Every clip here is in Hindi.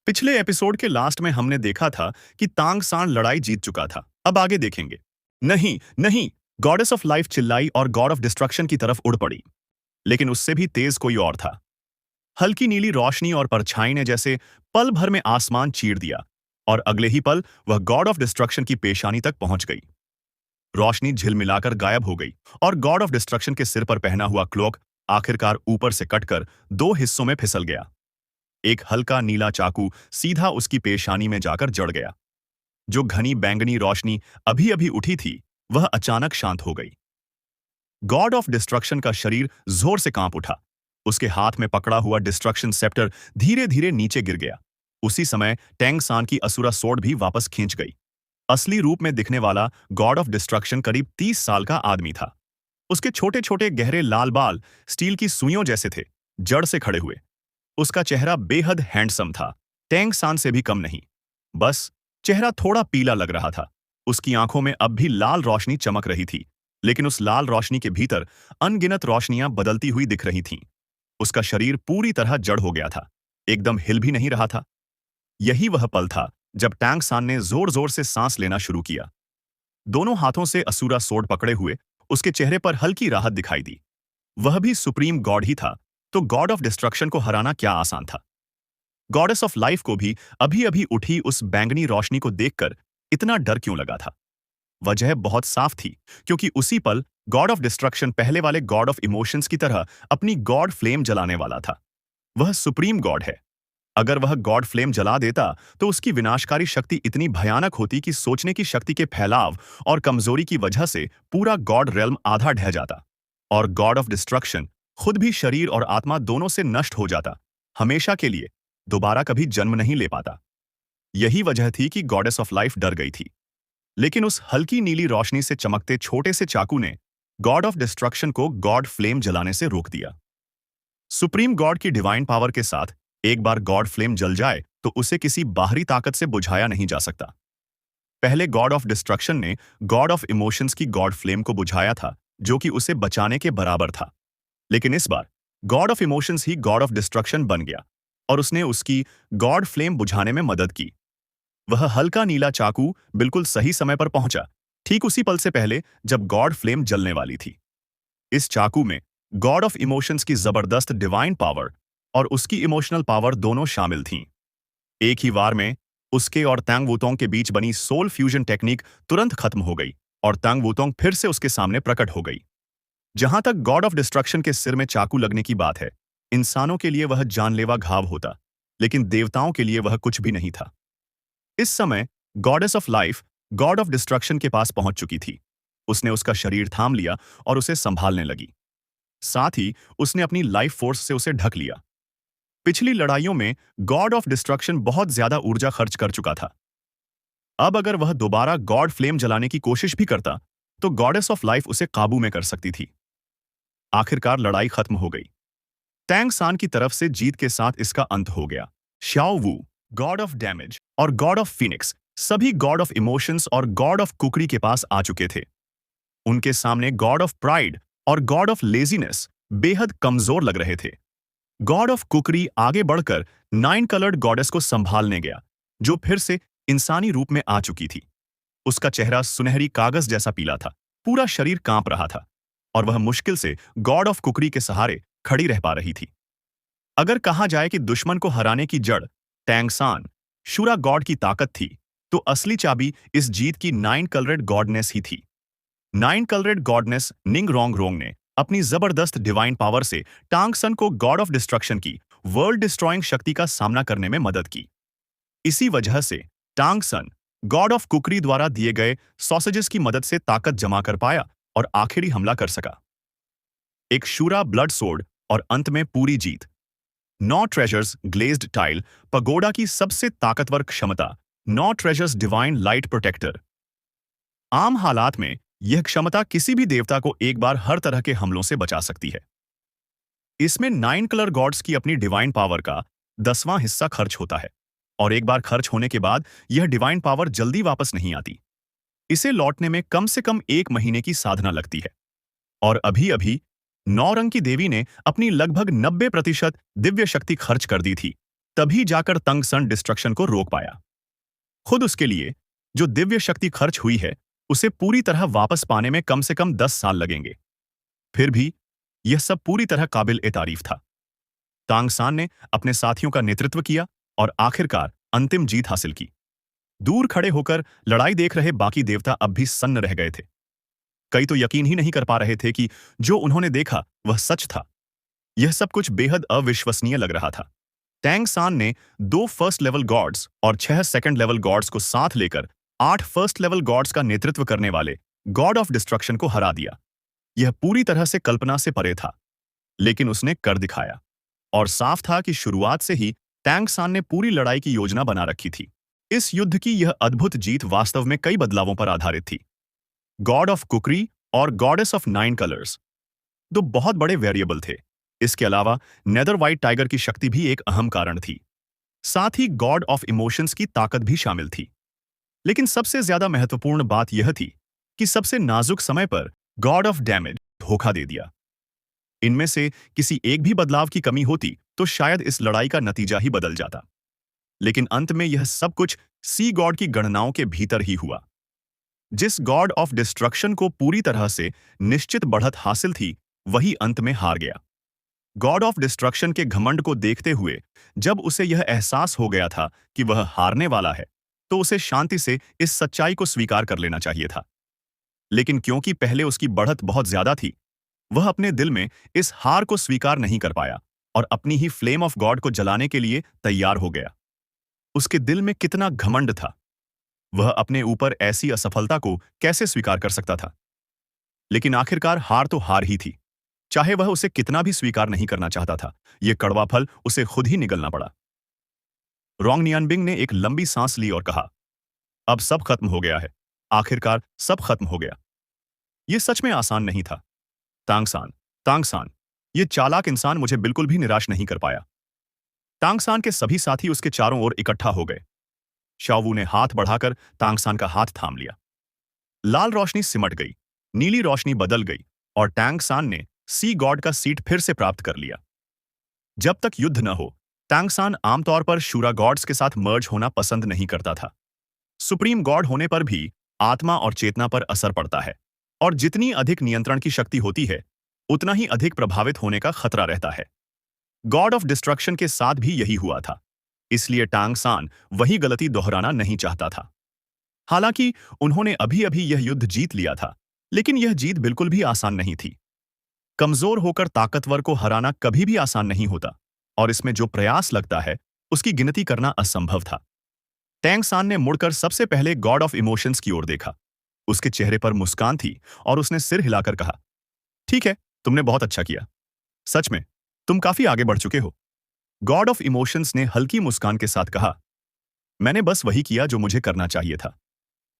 पिछले एपिसोड के लास्ट में हमने देखा था कि तांग सान लड़ाई जीत चुका था। अब आगे देखेंगे। नहीं नहीं, गॉडेस ऑफ लाइफ चिल्लाई और गॉड ऑफ डिस्ट्रक्शन की तरफ उड़ पड़ी। लेकिन उससे भी तेज कोई और था। हल्की नीली रोशनी और परछाई ने जैसे पल भर में आसमान चीर दिया, और अगले ही पल वह गॉड ऑफ डिस्ट्रक्शन की पेशानी तक पहुंच गई। रोशनी झिलमिलाकर गायब हो गई, और गॉड ऑफ डिस्ट्रक्शन के सिर पर पहना हुआ क्लोक आखिरकार ऊपर से कटकर दो हिस्सों में फिसल गया। एक हल्का नीला चाकू सीधा उसकी पेशानी में जाकर जड़ गया। जो घनी बैंगनी रोशनी अभी अभी उठी थी, वह अचानक शांत हो गई। गॉड ऑफ डिस्ट्रक्शन का शरीर जोर से कांप उठा। उसके हाथ में पकड़ा हुआ डिस्ट्रक्शन सेप्टर धीरे धीरे नीचे गिर गया। उसी समय टैंग सान की असुरा सोर्ड भी वापस खींच गई। असली रूप में दिखने वाला गॉड ऑफ डिस्ट्रक्शन करीब 30 साल का आदमी था। उसके छोटे छोटे गहरे लाल बाल स्टील की सुइयों जैसे थे, जड़ से खड़े हुए। उसका चेहरा बेहद हैंडसम था, टैंग सान से भी कम नहीं। बस चेहरा थोड़ा पीला लग रहा था। उसकी आंखों में अब भी लाल रोशनी चमक रही थी, लेकिन उस लाल रोशनी के भीतर अनगिनत रोशनियां बदलती हुई दिख रही थीं। उसका शरीर पूरी तरह जड़ हो गया था, एकदम हिल भी नहीं रहा था। यही वह पल था जब टैंग सान ने जोर जोर से सांस लेना शुरू किया। दोनों हाथों से असुरा सोर्ड पकड़े हुए उसके चेहरे पर हल्की राहत दिखाई दी। वह भी सुप्रीम गॉड ही था, तो गॉड ऑफ डिस्ट्रक्शन को हराना क्या आसान था। गॉडेस ऑफ लाइफ को भी अभी अभी उठी उस बैंगनी रोशनी को देखकर इतना डर क्यों लगा था? वजह बहुत साफ थी, क्योंकि उसी पल गॉड ऑफ डिस्ट्रक्शन पहले वाले गॉड ऑफ इमोशंस की तरह अपनी गॉड फ्लेम जलाने वाला था। वह सुप्रीम गॉड है। अगर वह गॉड फ्लेम जला देता तो उसकी विनाशकारी शक्ति इतनी भयानक होती कि सोचने की शक्ति के फैलाव और कमजोरी की वजह से पूरा गॉड रेल्म आधा ढह जाता, और गॉड ऑफ डिस्ट्रक्शन खुद भी शरीर और आत्मा दोनों से नष्ट हो जाता, हमेशा के लिए, दोबारा कभी जन्म नहीं ले पाता। यही वजह थी कि गॉडेस ऑफ लाइफ डर गई थी। लेकिन उस हल्की नीली रोशनी से चमकते छोटे से चाकू ने गॉड ऑफ डिस्ट्रक्शन को गॉड फ्लेम जलाने से रोक दिया। सुप्रीम गॉड की डिवाइन पावर के साथ एक बार गॉड फ्लेम जल जाए तो उसे किसी बाहरी ताकत से बुझाया नहीं जा सकता। पहले गॉड ऑफ डिस्ट्रक्शन ने गॉड ऑफ इमोशंस की गॉड फ्लेम को बुझाया था, जो कि उसे बचाने के बराबर था। लेकिन इस बार गॉड ऑफ इमोशंस ही गॉड ऑफ डिस्ट्रक्शन बन गया, और उसने उसकी गॉड फ्लेम बुझाने में मदद की। वह हल्का नीला चाकू बिल्कुल सही समय पर पहुंचा, ठीक उसी पल से पहले जब गॉड फ्लेम जलने वाली थी। इस चाकू में गॉड ऑफ इमोशंस की जबरदस्त डिवाइन पावर और उसकी इमोशनल पावर दोनों शामिल थीं। एक ही वार में उसके और तांग वूतोंग के बीच बनी सोल फ्यूजन टेक्निक तुरंत खत्म हो गई, और तांग वूतोंग फिर से उसके सामने प्रकट हो गई। जहां तक गॉड ऑफ डिस्ट्रक्शन के सिर में चाकू लगने की बात है, इंसानों के लिए वह जानलेवा घाव होता, लेकिन देवताओं के लिए वह कुछ भी नहीं था। इस समय goddess of life God of destruction के पास पहुंच चुकी थी। उसने उसका शरीर थाम लिया और उसे संभालने लगी। साथ ही उसने अपनी लाइफ फोर्स से उसे ढक लिया। पिछली लड़ाइयों में गॉड ऑफ डिस्ट्रक्शन बहुत ज्यादा ऊर्जा खर्च कर चुका था। अब अगर वह दोबारा गॉड फ्लेम जलाने की कोशिश भी करता तो गॉडेस ऑफ लाइफ उसे काबू में कर सकती थी। आखिरकार लड़ाई खत्म हो गई। टैंग सान की तरफ से जीत के साथ इसका अंत हो गया। श्याओ वू, गॉड ऑफ डैमेज और गॉड ऑफ फिनिक्स सभी गॉड ऑफ इमोशंस और गॉड ऑफ कुकरी के पास आ चुके थे। उनके सामने गॉड ऑफ प्राइड और गॉड ऑफ लेजीनेस बेहद कमजोर लग रहे थे। गॉड ऑफ कुकरी आगे बढ़कर 9 कलर्ड गॉडेस को संभालने गया, जो फिर से इंसानी रूप में आ चुकी थी। उसका चेहरा सुनहरी कागज जैसा पीला था, पूरा शरीर कांप रहा था, और वह मुश्किल से गॉड ऑफ कुकरी के सहारे खड़ी रह पा रही थी। अगर कहा जाए कि दुश्मन को हराने की जड़ टैंग सान, शूरा गॉड की ताकत थी, तो असली चाबी इस जीत की 9 कलरेड गॉडनेस ही थी। 9 कलरेड गॉडनेस निंग रोंग रोंग ने अपनी जबरदस्त डिवाइन पावर से टांग सन को गॉड ऑफ डिस्ट्रक्शन की वर्ल्ड डिस्ट्रॉइंग शक्ति का सामना करने में मदद की। इसी वजह से टांग सन गॉड ऑफ कुकरी द्वारा दिए गए सॉसेजेस की मदद से ताकत जमा कर पाया और आखिरी हमला कर सका। एक शूरा ब्लड सोर्ड और अंत में पूरी जीत। 9 ट्रेजर्स ग्लेज्ड टाइल पगोडा की सबसे ताकतवर क्षमता। 9 ट्रेजर्स डिवाइन लाइट प्रोटेक्टर। आम हालात में यह क्षमता किसी भी देवता को एक बार हर तरह के हमलों से बचा सकती है। इसमें 9 कलर गॉड्स की अपनी डिवाइन पावर का 10वां हिस्सा खर्च होता है, और एक बार खर्च होने के बाद यह डिवाइन पावर जल्दी वापस नहीं आती। इसे लौटने में कम से कम 1 महीने की साधना लगती है। और अभी अभी 9 रंग की देवी ने अपनी लगभग 90% दिव्य शक्ति खर्च कर दी थी, तभी जाकर तंगसन डिस्ट्रक्शन को रोक पाया। खुद उसके लिए जो दिव्य शक्ति खर्च हुई है उसे पूरी तरह वापस पाने में कम से कम 10 साल लगेंगे। फिर भी यह सब पूरी तरह काबिल ए तारीफ था। तांगसान ने अपने साथियों का नेतृत्व किया और आखिरकार अंतिम जीत हासिल की। दूर खड़े होकर लड़ाई देख रहे बाकी देवता अब भी सन्न रह गए थे। कई तो यकीन ही नहीं कर पा रहे थे कि जो उन्होंने देखा वह सच था। यह सब कुछ बेहद अविश्वसनीय लग रहा था। टैंगसान ने 2 फर्स्ट लेवल गॉड्स और 6 सेकंड लेवल गॉड्स को साथ लेकर 8 फर्स्ट लेवल गॉड्स का नेतृत्व करने वाले गॉड ऑफ डिस्ट्रक्शन को हरा दिया। यह पूरी तरह से कल्पना से परे था, लेकिन उसने कर दिखाया। और साफ था कि शुरुआत से ही टैंगसान ने पूरी लड़ाई की योजना बना रखी थी। इस युद्ध की यह अद्भुत जीत वास्तव में कई बदलावों पर आधारित थी। गॉड ऑफ कुकरी और गॉडेस ऑफ 9 कलर्स 2 बहुत बड़े वेरिएबल थे। इसके अलावा नेदर व्हाइट टाइगर की शक्ति भी एक अहम कारण थी। साथ ही गॉड ऑफ इमोशंस की ताकत भी शामिल थी। लेकिन सबसे ज्यादा महत्वपूर्ण बात यह थी कि सबसे नाजुक समय पर गॉड ऑफ डैमेज धोखा दे दिया। इनमें से किसी एक भी बदलाव की कमी होती तो शायद इस लड़ाई का नतीजा ही बदल जाता। लेकिन अंत में यह सब कुछ सी गॉड की गणनाओं के भीतर ही हुआ। जिस गॉड ऑफ डिस्ट्रक्शन को पूरी तरह से निश्चित बढ़त हासिल थी वही अंत में हार गया। गॉड ऑफ डिस्ट्रक्शन के घमंड को देखते हुए जब उसे यह एहसास हो गया था कि वह हारने वाला है तो उसे शांति से इस सच्चाई को स्वीकार कर लेना चाहिए था। लेकिन क्योंकि पहले उसकी बढ़त बहुत ज्यादा थी, वह अपने दिल में इस हार को स्वीकार नहीं कर पाया और अपनी ही फ्लेम ऑफ गॉड को जलाने के लिए तैयार हो गया। उसके दिल में कितना घमंड था! वह अपने ऊपर ऐसी असफलता को कैसे स्वीकार कर सकता था? लेकिन आखिरकार हार तो हार ही थी। चाहे वह उसे कितना भी स्वीकार नहीं करना चाहता था, यह कड़वा फल उसे खुद ही निगलना पड़ा। रोंग नियनबिंग ने एक लंबी सांस ली और कहा, अब सब खत्म हो गया है। आखिरकार सब खत्म हो गया। यह सच में आसान नहीं था। तांगसान, तांगसान, यह चालाक इंसान मुझे बिल्कुल भी निराश नहीं कर पाया। तांगसान के सभी साथी उसके चारों ओर इकट्ठा हो गए। शाओवू ने हाथ बढ़ाकर तांगसान का हाथ थाम लिया। लाल रोशनी सिमट गई, नीली रोशनी बदल गई और तांगसान ने सी गॉड का सीट फिर से प्राप्त कर लिया। जब तक युद्ध न हो, तांगसान आमतौर पर शूरा गॉड्स के साथ मर्ज होना पसंद नहीं करता था। सुप्रीम गॉड होने पर भी आत्मा और चेतना पर असर पड़ता है, और जितनी अधिक नियंत्रण की शक्ति होती है उतना ही अधिक प्रभावित होने का खतरा रहता है। गॉड ऑफ डिस्ट्रक्शन के साथ भी यही हुआ था, इसलिए तांगसान वही गलती दोहराना नहीं चाहता था। हालांकि उन्होंने अभी अभी यह युद्ध जीत लिया था, लेकिन यह जीत बिल्कुल भी आसान नहीं थी। कमजोर होकर ताकतवर को हराना कभी भी आसान नहीं होता, और इसमें जो प्रयास लगता है उसकी गिनती करना असंभव था। टैंगसान ने मुड़कर सबसे पहले गॉड ऑफ इमोशंस की ओर देखा। उसके चेहरे पर मुस्कान थी और उसने सिर हिलाकर कहा, ठीक है, तुमने बहुत अच्छा किया। सच में तुम काफी आगे बढ़ चुके हो। गॉड ऑफ इमोशंस ने हल्की मुस्कान के साथ कहा, मैंने बस वही किया जो मुझे करना चाहिए था।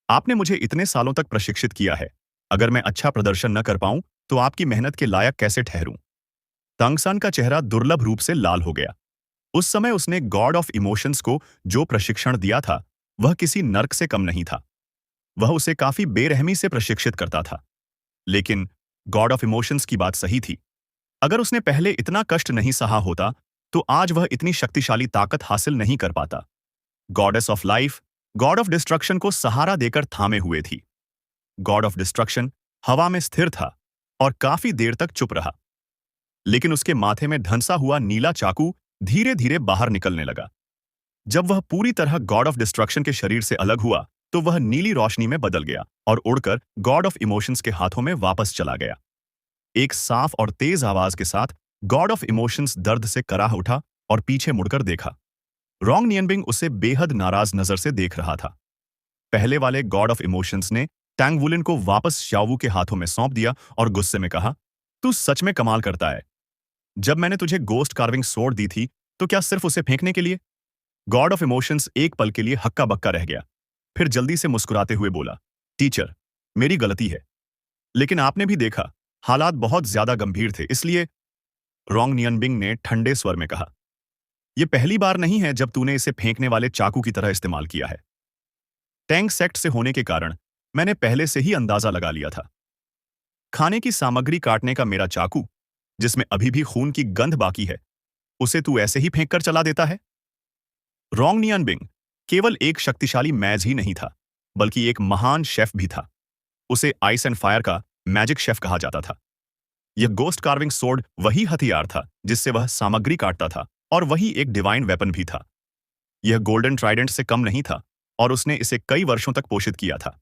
आपने मुझे इतने सालों तक प्रशिक्षित किया है, अगर मैं अच्छा प्रदर्शन न कर पाऊं तो आपकी मेहनत के लायक कैसे ठहरूं? तांगसान का चेहरा दुर्लभ रूप से लाल हो गया। उस समय उसने गॉड ऑफ इमोशंस को जो प्रशिक्षण दिया था वह किसी नर्क से कम नहीं था। वह उसे काफी बेरहमी से प्रशिक्षित करता था। लेकिन गॉड ऑफ इमोशंस की बात सही थी। अगर उसने पहले इतना कष्ट नहीं सहा होता तो आज वह इतनी शक्तिशाली ताकत हासिल नहीं कर पाता। Goddess of life God of destruction को सहारा देकर थामे हुए थी। गॉड ऑफ डिस्ट्रक्शन हवा में स्थिर था और काफी देर तक चुप रहा। लेकिन उसके माथे में ढंसा हुआ नीला चाकू धीरे धीरे बाहर निकलने लगा। जब वह पूरी तरह गॉड ऑफ डिस्ट्रक्शन के शरीर से अलग हुआ तो वह नीली रोशनी में बदल गया और उड़कर गॉड ऑफ इमोशंस के हाथों में वापस चला गया। एक साफ और तेज आवाज के साथ गॉड ऑफ इमोशंस दर्द से कराह उठा और पीछे मुड़कर देखा। रोंग नियनबिंग उसे बेहद नाराज नजर से देख रहा था। पहले वाले गॉड ऑफ इमोशंस ने टैंग वुलिन को वापस शाओवू के हाथों में सौंप दिया और गुस्से में कहा, तू सच में कमाल करता है। जब मैंने तुझे गोस्ट कार्विंग सोड दी थी तो क्या सिर्फ उसे फेंकने के लिए? गॉड ऑफ इमोशंस एक पल के लिए हक्का बक्का रह गया, फिर जल्दी से मुस्कुराते हुए बोला, टीचर, मेरी गलती है। लेकिन आपने भी देखा, हालात बहुत ज्यादा गंभीर थे, इसलिए। रोंग नियनबिंग ने ठंडे स्वर में कहा, यह पहली बार नहीं है जब तूने इसे फेंकने वाले चाकू की तरह इस्तेमाल किया है। टैंग सेक्ट से होने के कारण मैंने पहले से ही अंदाजा लगा लिया था। खाने की सामग्री काटने का मेरा चाकू, जिसमें अभी भी खून की गंध बाकी है, उसे तू ऐसे ही फेंक कर चला देता है? रोंग नियनबिंग केवल एक शक्तिशाली मैज ही नहीं था, बल्कि एक महान शेफ भी था। उसे आइस एंड फायर का मैजिक शेफ कहा जाता था। यह गोस्ट कार्विंग सोर्ड वही हथियार था जिससे वह सामग्री काटता था, और वही एक डिवाइन वेपन भी था। यह गोल्डन ट्राइडेंट से कम नहीं था, और उसने इसे कई वर्षों तक पोषित किया था।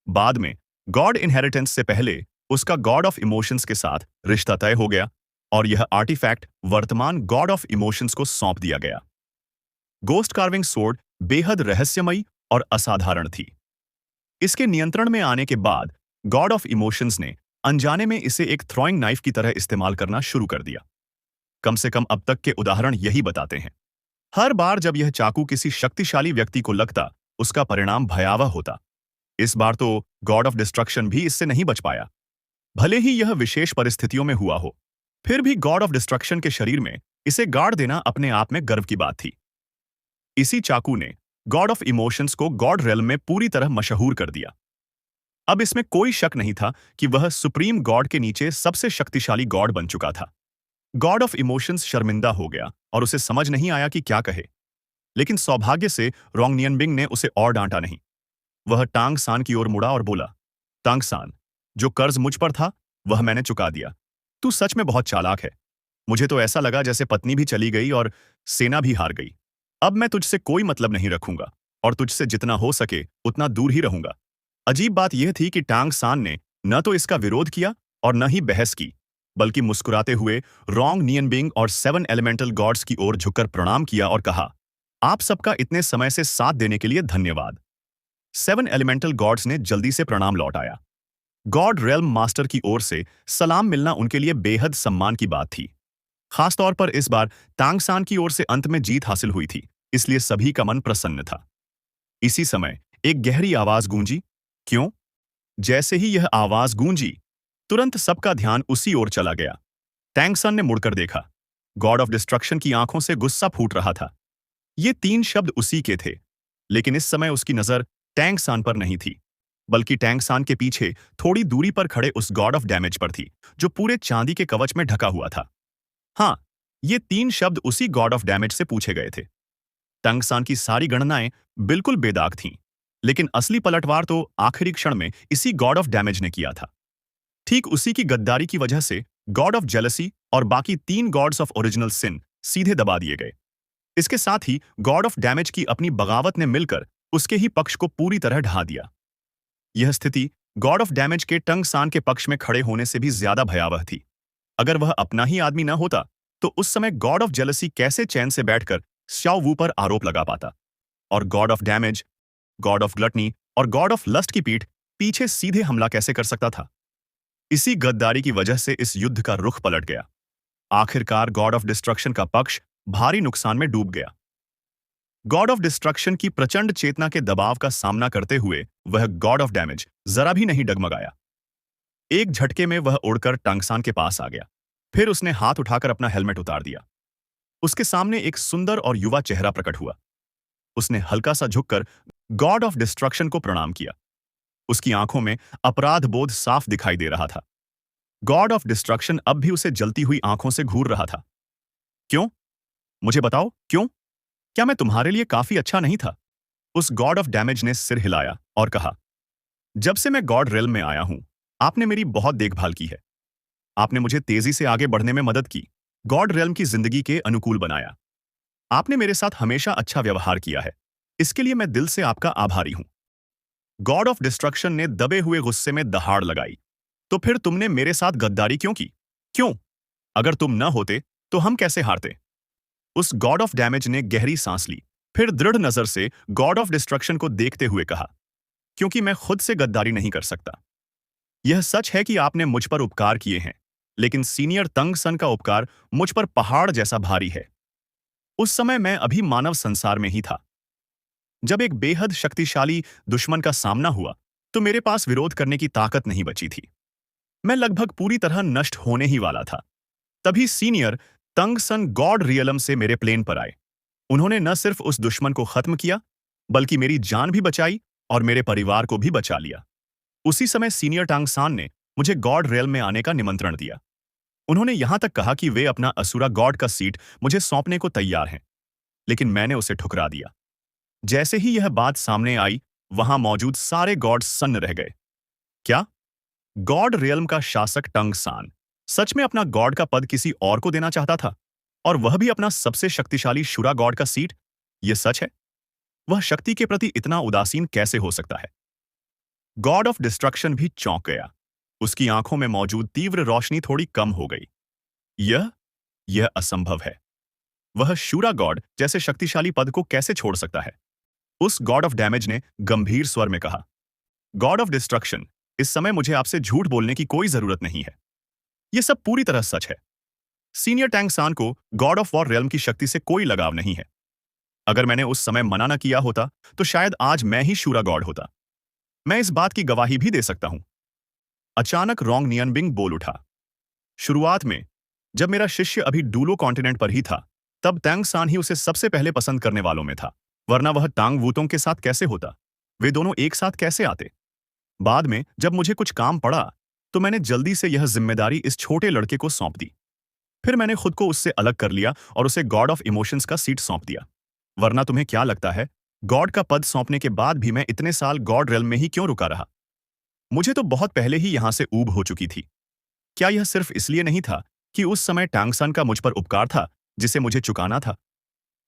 बाद में गॉड इनहेरिटेंस से पहले उसका गॉड ऑफ इमोशंस के साथ रिश्ता तय हो गया, और यह आर्टिफैक्ट वर्तमान गॉड ऑफ इमोशंस को सौंप दिया गया। गोस्ट कार्विंग सोर्ड बेहद रहस्यमयी और असाधारण थी। इसके नियंत्रण में आने के बाद गॉड ऑफ इमोशंस ने अनजाने में इसे एक थ्रोइंग नाइफ की तरह इस्तेमाल करना शुरू कर दिया। कम से कम अब तक के उदाहरण यही बताते हैं। हर बार जब यह चाकू किसी शक्तिशाली व्यक्ति को लगता, उसका परिणाम भयावह होता। इस बार तो गॉड ऑफ डिस्ट्रक्शन भी इससे नहीं बच पाया। भले ही यह विशेष परिस्थितियों में हुआ हो, फिर भी गॉड ऑफ डिस्ट्रक्शन के शरीर में इसे गाड़ देना अपने आप में गर्व की बात थी। इसी चाकू ने गॉड ऑफ इमोशंस को गॉड रेल्म में पूरी तरह मशहूर कर दिया। अब इसमें कोई शक नहीं था कि वह सुप्रीम गॉड के नीचे सबसे शक्तिशाली गॉड बन चुका था। गॉड ऑफ इमोशंस शर्मिंदा हो गया और उसे समझ नहीं आया कि क्या कहे। लेकिन सौभाग्य से रोंग नियनबिंग ने उसे और डांटा नहीं। वह टांग सान की ओर मुड़ा और बोला, टांग सान, जो कर्ज मुझ पर था वह मैंने चुका दिया। तू सच में बहुत चालाक है। मुझे तो ऐसा लगा जैसे पत्नी भी चली गई और सेना भी हार गई। अब मैं तुझसे कोई मतलब नहीं रखूंगा, और तुझसे जितना हो सके उतना दूर ही रहूंगा। अजीब बात यह थी कि टांग सान ने न तो इसका विरोध किया और न ही बहस की, बल्कि मुस्कुराते हुए रोंग नियनबिंग और 7 एलिमेंटल गॉड्स की ओर झुककर प्रणाम किया और कहा, आप सबका इतने समय से साथ देने के लिए धन्यवाद। 7 एलिमेंटल गॉड्स ने जल्दी से प्रणाम लौटाया। गॉड रेल्म मास्टर की ओर से सलाम मिलना उनके लिए बेहद सम्मान की बात थी। खासतौर पर इस बार टांग सान की ओर से अंत में जीत हासिल हुई थी, इसलिए सभी का मन प्रसन्न था। इसी समय एक गहरी आवाज गूंजी। क्यों? जैसे ही यह आवाज गूंजी, तुरंत सबका ध्यान उसी ओर चला गया। टैंग सन ने मुड़कर देखा। गॉड ऑफ डिस्ट्रक्शन की आंखों से गुस्सा फूट रहा था। ये 3 शब्द उसी के थे, लेकिन इस समय उसकी नजर टैंग सान पर नहीं थी, बल्कि टैंग सान के पीछे थोड़ी दूरी पर खड़े उस गॉड ऑफ डैमेज पर थी, जो पूरे चांदी के कवच में ढका हुआ था। हाँ, ये 3 शब्द उसी गॉड ऑफ डैमेज से पूछे गए थे। टंग सान की सारी गणनाएं बिल्कुल बेदाग थीं, लेकिन असली पलटवार तो आखिरी क्षण में इसी गॉड ऑफ डैमेज ने किया था। ठीक उसी की गद्दारी की वजह से गॉड ऑफ जेलसी और बाकी 3 गॉड्स ऑफ ओरिजिनल सिन सीधे दबा दिए गए। इसके साथ ही गॉड ऑफ डैमेज की अपनी बगावत ने मिलकर उसके ही पक्ष को पूरी तरह ढा दिया। यह स्थिति गॉड ऑफ डैमेज के टंग सान के पक्ष में खड़े होने से भी ज्यादा भयावह थी। अगर वह अपना ही आदमी न होता, तो उस समय गॉड ऑफ जेलसी कैसे चैन से बैठकर श्याओ वू पर आरोप लगा पाता, और God of damage, God of gluttony और गॉड ऑफ लस्ट की पीठ पीछे सीधे हमला कैसे कर सकता था। इसी गद्दारी की वजह से इस युद्ध का रुख पलट गया। आखिरकार गॉड ऑफ डिस्ट्रक्शन का पक्ष भारी नुकसान में डूब गया। गॉड ऑफ डिस्ट्रक्शन की प्रचंड चेतना के दबाव का सामना करते हुए वह गॉड ऑफ डैमेज जरा भी नहीं डगमगाया। एक झटके में वह उड़कर टंगसान के पास आ गया। फिर उसने हाथ उठाकर अपना हेलमेट उतार दिया। उसके सामने एक सुंदर और युवा चेहरा प्रकट हुआ। उसने हल्का सा झुककर गॉड ऑफ डिस्ट्रक्शन को प्रणाम किया। उसकी आंखों में अपराध बोध साफ दिखाई दे रहा था। गॉड ऑफ डिस्ट्रक्शन अब भी उसे जलती हुई आंखों से घूर रहा था। क्यों? मुझे बताओ, क्यों? क्या मैं तुम्हारे लिए काफी अच्छा नहीं था? उस गॉड ऑफ डैमेज ने सिर हिलाया और कहा, जब से मैं गॉड रेल्म में आया हूं, आपने मेरी बहुत देखभाल की है। आपने मुझे तेजी से आगे बढ़ने में मदद की, गॉड रेल्म की जिंदगी के अनुकूल बनाया। आपने मेरे साथ हमेशा अच्छा व्यवहार किया है। इसके लिए मैं दिल से आपका आभारी हूं। गॉड ऑफ डिस्ट्रक्शन ने दबे हुए गुस्से में दहाड़ लगाई। तो फिर तुमने मेरे साथ गद्दारी क्यों की? क्यों? अगर तुम न होते तो हम कैसे हारते? उस गॉड ऑफ डैमेज ने गहरी सांस ली, फिर दृढ़ नजर से गॉड ऑफ डिस्ट्रक्शन को देखते हुए कहा, क्योंकि मैं खुद से गद्दारी नहीं कर सकता। यह सच है कि आपने मुझ पर उपकार किए हैं, लेकिन सीनियर तंग सन का उपकार मुझ पर पहाड़ जैसा भारी है। उस समय मैं अभी मानव संसार में ही था। जब एक बेहद शक्तिशाली दुश्मन का सामना हुआ, तो मेरे पास विरोध करने की ताकत नहीं बची थी। मैं लगभग पूरी तरह नष्ट होने ही वाला था। तभी सीनियर तंग सन गॉड रियलम से मेरे प्लेन पर आए। उन्होंने न सिर्फ उस दुश्मन को खत्म किया, बल्कि मेरी जान भी बचाई और मेरे परिवार को भी बचा लिया। उसी समय सीनियर टांग सान ने मुझे गॉड रियलम में आने का निमंत्रण दिया। उन्होंने यहां तक कहा कि वे अपना असुरा गॉड का सीट मुझे सौंपने को तैयार हैं। लेकिन मैंने उसे ठुकरा दिया। जैसे ही यह बात सामने आई, वहां मौजूद सारे गॉड्स सन्न रह गए। क्या? गॉड रियल्म का शासक टंग सान सच में अपना गॉड का पद किसी और को देना चाहता था? और वह भी अपना सबसे शक्तिशाली शुरा गॉड का सीट? यह सच है? वह शक्ति के प्रति इतना उदासीन कैसे हो सकता है? गॉड ऑफ डिस्ट्रक्शन भी चौंक गया। उसकी आंखों में मौजूद तीव्र रोशनी थोड़ी कम हो गई। यह यह असंभव है। वह शूरा गॉड जैसे शक्तिशाली पद को कैसे छोड़ सकता है? उस गॉड ऑफ डैमेज ने गंभीर स्वर में कहा, गॉड ऑफ डिस्ट्रक्शन, इस समय मुझे आपसे झूठ बोलने की कोई जरूरत नहीं है। यह सब पूरी तरह सच है। सीनियर टैंग सान को गॉड ऑफ वॉर रेल्म की शक्ति से कोई लगाव नहीं है। अगर मैंने उस समय मना न किया होता तो शायद आज मैं ही शूरा गॉड होता। मैं इस बात की गवाही भी दे सकता हूं। अचानक रोंग नियनबिंग बोल उठा, शुरुआत में जब मेरा शिष्य अभी डूलो कॉन्टिनेंट पर ही था, तब टैंग सान ही उसे सबसे पहले पसंद करने वालों में था, वरना वह टांग वूतोंग के साथ कैसे होता? वे दोनों एक साथ कैसे आते? बाद में जब मुझे कुछ काम पड़ा तो मैंने जल्दी से यह जिम्मेदारी इस छोटे लड़के को सौंप दी। फिर मैंने खुद को उससे अलग कर लिया और उसे गॉड ऑफ इमोशंस का सीट सौंप दिया। वरना तुम्हें क्या लगता है, गॉड का पद सौंपने के बाद भी मैं इतने साल गॉड रेल्म में ही क्यों रुका रहा? मुझे तो बहुत पहले ही यहां से ऊब हो चुकी थी। क्या यह सिर्फ इसलिए नहीं था कि उस समय टांगसन का मुझ पर उपकार था जिसे मुझे चुकाना था?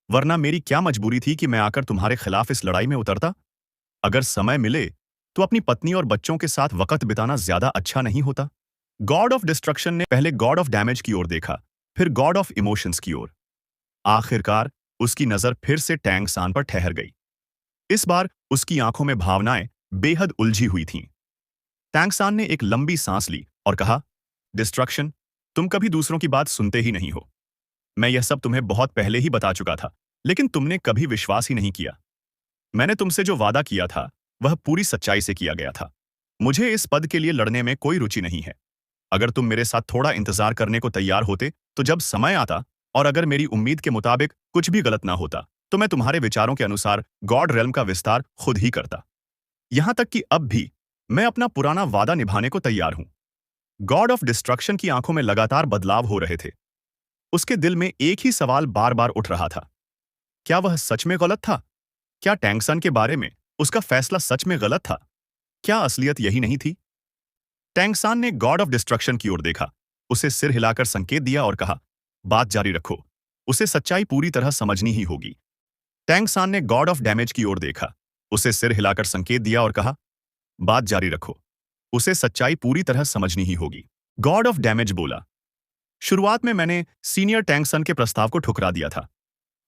वरना मेरी क्या मजबूरी थी कि मैं आकर तुम्हारे खिलाफ इस लड़ाई में उतरता? अगर समय मिले तो अपनी पत्नी और बच्चों के साथ वक्त बिताना ज्यादा अच्छा नहीं होता? गॉड ऑफ डिस्ट्रक्शन ने पहले गॉड ऑफ डैमेज की ओर देखा, फिर गॉड ऑफ इमोशंस की ओर। आखिरकार उसकी नजर फिर से टैंग सान पर ठहर गई। इस बार उसकी आंखों में भावनाएं बेहद उलझी हुई थीं। टैंग सान ने एक लंबी सांस ली और कहा, डिस्ट्रक्शन, तुम कभी दूसरों की बात सुनते ही नहीं हो। मैं यह सब तुम्हें बहुत पहले ही बता चुका था, लेकिन तुमने कभी विश्वास ही नहीं किया। मैंने तुमसे जो वादा किया था वह पूरी सच्चाई से किया गया था। मुझे इस पद के लिए लड़ने में कोई रुचि नहीं है। अगर तुम मेरे साथ थोड़ा इंतजार करने को तैयार होते तो जब समय आता, और अगर मेरी उम्मीद के मुताबिक कुछ भी गलत ना होता, तो मैं तुम्हारे विचारों के अनुसार गॉड रेल्म का विस्तार खुद ही करता। यहां तक कि अब भी मैं अपना पुराना वादा निभाने को तैयार हूं। गॉड ऑफ डिस्ट्रक्शन की आंखों में लगातार बदलाव हो रहे थे। उसके दिल में एक ही सवाल बार बार उठ रहा था, क्या वह सच में गलत था? क्या टैंगसन के बारे में उसका फैसला सच में गलत था? क्या असलियत यही नहीं थी? टैंगसान ने गॉड ऑफ डिस्ट्रक्शन की ओर देखा, उसे सिर हिलाकर संकेत दिया और कहा, बात जारी रखो, उसे सच्चाई पूरी तरह समझनी ही होगी। टैंगसान ने गॉड ऑफ डैमेज की ओर देखा, उसे सिर हिलाकर संकेत दिया और कहा, बात जारी रखो, उसे सच्चाई पूरी तरह समझनी ही होगी। गॉड ऑफ डैमेज बोला, शुरुआत में मैंने सीनियर टैंगसन के प्रस्ताव को ठुकरा दिया था,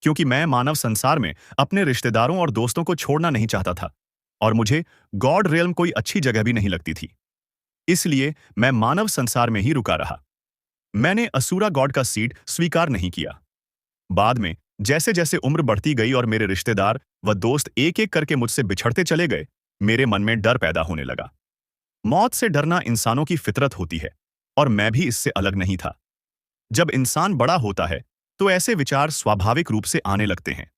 क्योंकि मैं मानव संसार में अपने रिश्तेदारों और दोस्तों को छोड़ना नहीं चाहता था, और मुझे गॉड रियल्म कोई अच्छी जगह भी नहीं लगती थी। इसलिए मैं मानव संसार में ही रुका रहा। मैंने असुरा गॉड का सीट स्वीकार नहीं किया। बाद में जैसे जैसे उम्र बढ़ती गई और मेरे रिश्तेदार व दोस्त एक एक करके मुझसे बिछड़ते चले गए, मेरे मन में डर पैदा होने लगा। मौत से डरना इंसानों की फितरत होती है, और मैं भी इससे अलग नहीं था। जब इंसान बड़ा होता है तो ऐसे विचार स्वाभाविक रूप से आने लगते हैं।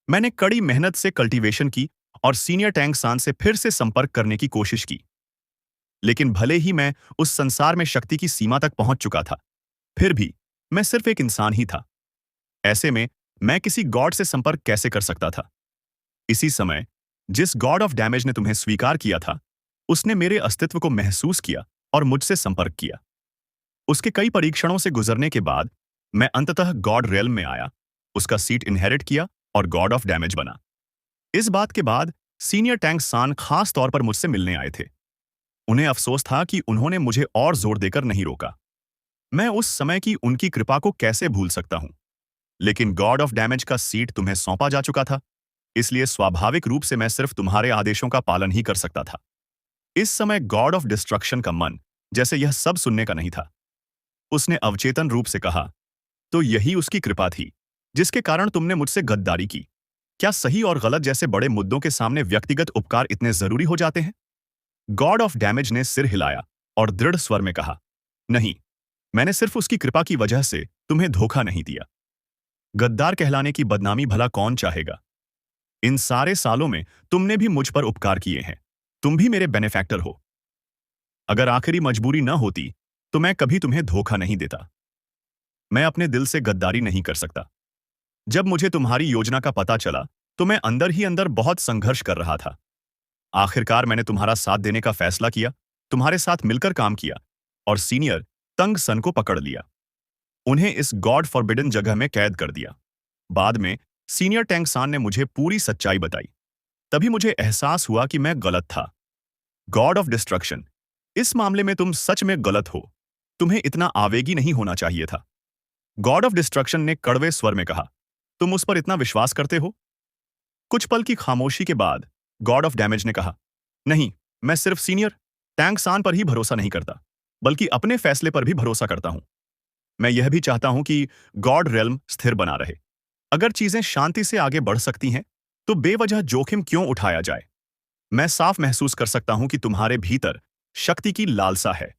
मैंने कड़ी मेहनत से कल्टीवेशन की और सीनियर टैंगसान से फिर से संपर्क करने की कोशिश की। लेकिन भले ही मैं उस संसार में शक्ति की सीमा तक पहुंच चुका था, फिर भी मैं सिर्फ एक इंसान ही था। ऐसे में मैं किसी गॉड से संपर्क कैसे कर सकता था? इसी समय जिस गॉड ऑफ डैमेज ने तुम्हें स्वीकार किया था, उसने मेरे अस्तित्व को महसूस किया और मुझसे संपर्क किया। उसके कई परीक्षणों से गुजरने के बाद मैं अंततः गॉड रेल्म में आया, उसका सीट इनहेरिट किया और गॉड ऑफ डैमेज बना। इस बात के बाद सीनियर टैंगसान खास तौर पर मुझसे मिलने आए थे। उन्हें अफसोस था कि उन्होंने मुझे और जोर देकर नहीं रोका। मैं उस समय की उनकी कृपा को कैसे भूल सकता हूं? लेकिन गॉड ऑफ डैमेज का सीट तुम्हें सौंपा जा चुका था, इसलिए स्वाभाविक रूप से मैं सिर्फ तुम्हारे आदेशों का पालन ही कर सकता था। इस समय गॉड ऑफ डिस्ट्रक्शन का मन जैसे यह सब सुनने का नहीं था। उसने अवचेतन रूप से कहा, तो यही उसकी कृपा थी जिसके कारण तुमने मुझसे गद्दारी की। क्या सही और गलत जैसे बड़े मुद्दों के सामने व्यक्तिगत उपकार इतने जरूरी हो जाते हैं? गॉड ऑफ डैमेज ने सिर हिलाया और दृढ़ स्वर में कहा, नहीं, मैंने सिर्फ उसकी कृपा की वजह से तुम्हें धोखा नहीं दिया। गद्दार कहलाने की बदनामी भला कौन चाहेगा? इन सारे सालों में तुमने भी मुझ पर उपकार किए हैं, तुम भी मेरे बेनिफैक्टर हो। अगर आखिरी मजबूरी न होती तो मैं कभी तुम्हें धोखा नहीं देता। मैं अपने दिल से गद्दारी नहीं कर सकता। जब मुझे तुम्हारी योजना का पता चला तो मैं अंदर ही अंदर बहुत संघर्ष कर रहा था। आखिरकार मैंने तुम्हारा साथ देने का फैसला किया, तुम्हारे साथ मिलकर काम किया और सीनियर तंग सन को पकड़ लिया। उन्हें इस गॉड फॉरबिडन जगह में कैद कर दिया। बाद में सीनियर टैंग सान ने मुझे पूरी सच्चाई बताई। तभी मुझे एहसास हुआ कि मैं गलत था। गॉड ऑफ डिस्ट्रक्शन, इस मामले में तुम सच में गलत हो। तुम्हें इतना आवेगी नहीं होना चाहिए था। गॉड ऑफ डिस्ट्रक्शन ने कड़वे स्वर में कहा, तुम उस पर इतना विश्वास करते हो? कुछ पल की खामोशी के बाद गॉड ऑफ डैमेज ने कहा, नहीं, मैं सिर्फ सीनियर टैंग सान पर ही भरोसा नहीं करता, बल्कि अपने फैसले पर भी भरोसा करता हूं। मैं यह भी चाहता हूं कि गॉड रेल्म स्थिर बना रहे। अगर चीजें शांति से आगे बढ़ सकती हैं, तो बेवजह जोखिम क्यों उठाया जाए? मैं साफ महसूस कर सकता हूं कि तुम्हारे भीतर शक्ति की लालसा है।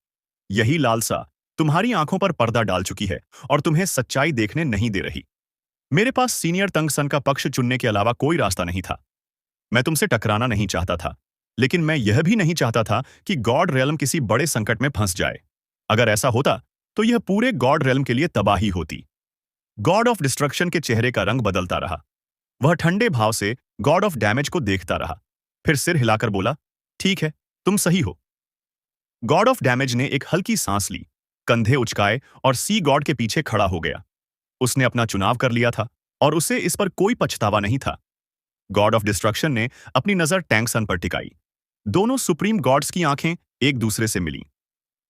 यही लालसा तुम्हारी आंखों पर पर्दा डाल चुकी है और तुम्हें सच्चाई देखने नहीं दे रही। मेरे पास सीनियर तंगसन का पक्ष चुनने के अलावा कोई रास्ता नहीं था। मैं तुमसे टकराना नहीं चाहता था, लेकिन मैं यह भी नहीं चाहता था कि गॉड रेल्म किसी बड़े संकट में फंस जाए। अगर ऐसा होता तो यह पूरे गॉड रेल्म के लिए तबाही होती। गॉड ऑफ डिस्ट्रक्शन के चेहरे का रंग बदलता रहा। वह ठंडे भाव से गॉड ऑफ डैमेज को देखता रहा, फिर सिर हिलाकर बोला, ठीक है, तुम सही हो। गॉड ऑफ डैमेज ने एक हल्की सांस ली, कंधे उचकाए और सी गॉड के पीछे खड़ा हो गया। उसने अपना चुनाव कर लिया था और उसे इस पर कोई पछतावा नहीं था। गॉड ऑफ डिस्ट्रक्शन ने अपनी नजर टैंग सन पर टिकाई। दोनों सुप्रीम गॉड्स की आंखें एक दूसरे से मिली।